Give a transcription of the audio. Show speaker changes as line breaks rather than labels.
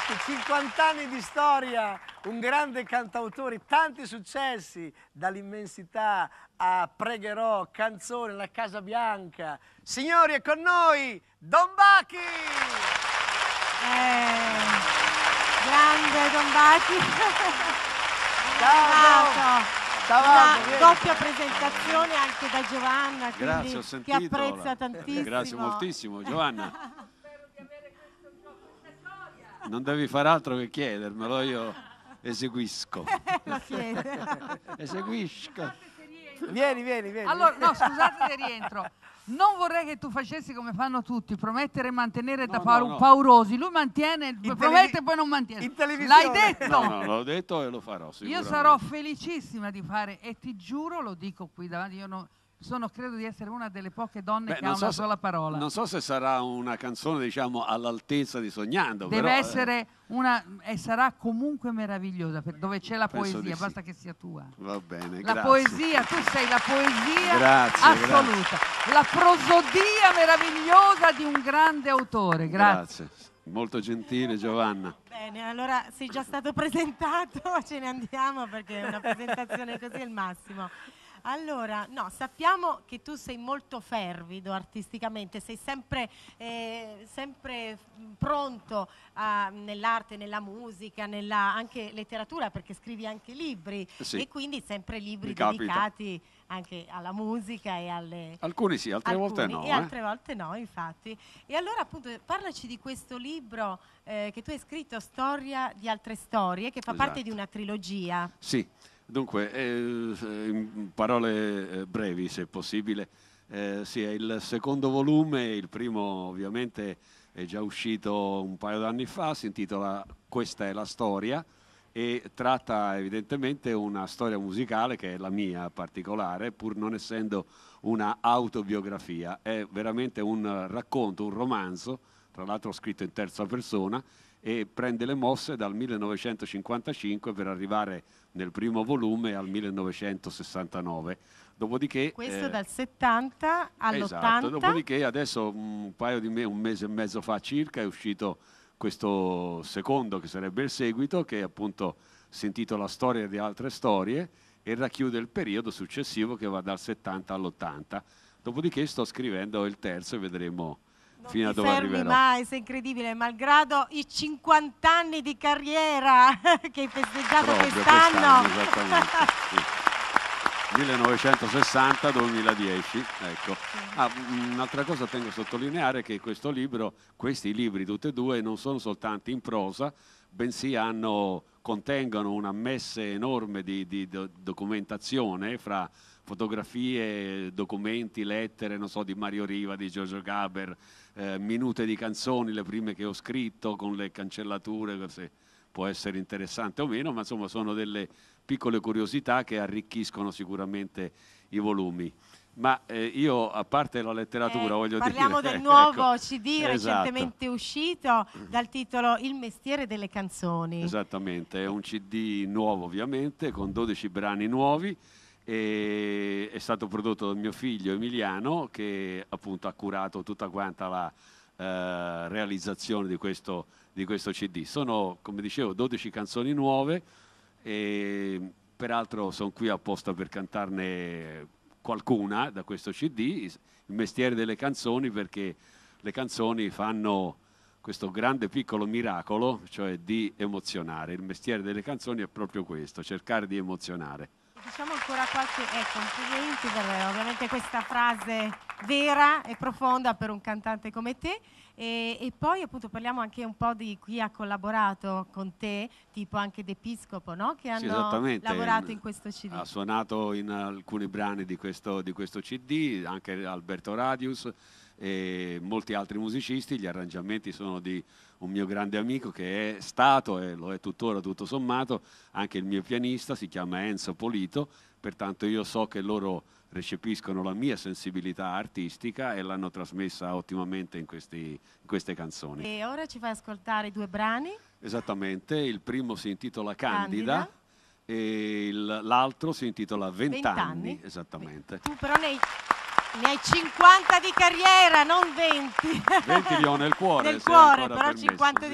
Complimenti, 50 anni di storia, un grande cantautore, tanti successi, dall'immensità a Pregherò, Canzone, La Casa Bianca. Signori, è con noi Don Bachi!
Grande Don Bachi!
Ciao!
Una doppia presentazione anche da Giovanna,
grazie, ho sentito,
che apprezza tantissimo.
Grazie moltissimo, Giovanna. Non devi fare altro che chiedermelo, io eseguisco.
Lo chiede.
Eseguisco.
Vieni.
Allora, no, scusate se rientro. Non vorrei che tu facessi come fanno tutti, promettere e mantenere da paurosi. Lui mantiene, promette e poi non mantiene. L'hai detto?
No, l'ho detto e lo farò
Io sarò felicissima di fare, e ti giuro, lo dico qui davanti, credo di essere una delle poche donne che ha una sola parola.
Non so se sarà una canzone, diciamo, all'altezza di Sognando.
Deve
però,
essere e sarà comunque meravigliosa, dove c'è la poesia, basta che sia tua.
Va bene,
la
grazie.
Poesia, tu sei la poesia
grazie,
assoluta, la prosodia meravigliosa di un grande autore. Grazie.
Molto gentile, Giovanna.
Bene, allora sei già stato presentato, ce ne andiamo perché una presentazione così è il massimo. Allora, no, sappiamo che tu sei molto fervido artisticamente, sei sempre pronto nell'arte, nella musica, anche letteratura, perché scrivi anche libri,
sì.
E quindi sempre libri dedicati anche alla musica e alle...
Alcuni sì, altre volte no.
E altre volte no, infatti. E allora appunto parlaci di questo libro che tu hai scritto, Storia di altre storie, che fa parte di una trilogia.
Sì. Dunque, in parole brevi, se possibile, sì, è il secondo volume, il primo ovviamente è già uscito un paio d'anni fa, si intitola Questa è la storia e tratta evidentemente una storia musicale che è la mia particolare, pur non essendo una autobiografia, è veramente un racconto, un romanzo, tra l'altro scritto in terza persona, e prende le mosse dal 1955 per arrivare nel primo volume al 1969. Dopodiché,
questo dal 70 all'80.
Esatto, dopodiché adesso un mese e mezzo fa circa è uscito questo secondo, che sarebbe il seguito, che appunto si intitola Storia di altre storie e racchiude il periodo successivo che va dal 70 all'80. Dopodiché sto scrivendo il terzo e vedremo fino a dove arriverò.
Mai, sei incredibile, malgrado i 50 anni di carriera che hai festeggiato quest'anno.
Esattamente, sì. 1960-2010, ecco. Un'altra cosa tengo a sottolineare che questi libri tutti e due non sono soltanto in prosa, bensì contengono una messe enorme di documentazione fra fotografie, documenti, lettere, non so, di Mario Riva, di Giorgio Gaber, minute di canzoni, le prime che ho scritto con le cancellature, se può essere interessante o meno, ma insomma sono delle piccole curiosità che arricchiscono sicuramente i volumi. Ma io, a parte la letteratura, voglio
parliamo
dire...
del nuovo CD
esatto,
recentemente uscito dal titolo Il mestiere delle canzoni.
Esattamente, è un CD nuovo ovviamente, con 12 brani nuovi, e è stato prodotto da mio figlio Emiliano, che appunto ha curato tutta quanta la realizzazione di questo CD. Sono, come dicevo, 12 canzoni nuove e peraltro sono qui apposta per cantarne qualcuna da questo CD, il mestiere delle canzoni, perché le canzoni fanno questo grande piccolo miracolo, cioè di emozionare. Il mestiere delle canzoni è proprio questo, cercare di emozionare.
Diciamo ancora qualche complimenti per ovviamente questa frase vera e profonda per un cantante come te, e poi appunto parliamo anche un po' di chi ha collaborato con te, tipo anche D'Episcopo, no? Che hanno lavorato in questo CD.
Ha suonato in alcuni brani di questo CD, anche Alberto Radius e molti altri musicisti. Gli arrangiamenti sono di un mio grande amico che è stato e lo è tuttora tutto sommato anche il mio pianista, si chiama Enzo Polito, pertanto io so che loro recepiscono la mia sensibilità artistica e l'hanno trasmessa ottimamente in queste canzoni.
E ora ci fai ascoltare 2 brani?
Esattamente, il primo si intitola Candida e l'altro si intitola 20 anni. Esattamente.
Tu però ne hai 50 di carriera, non 20.
20 li ho nel cuore.
Nel cuore, però 50 di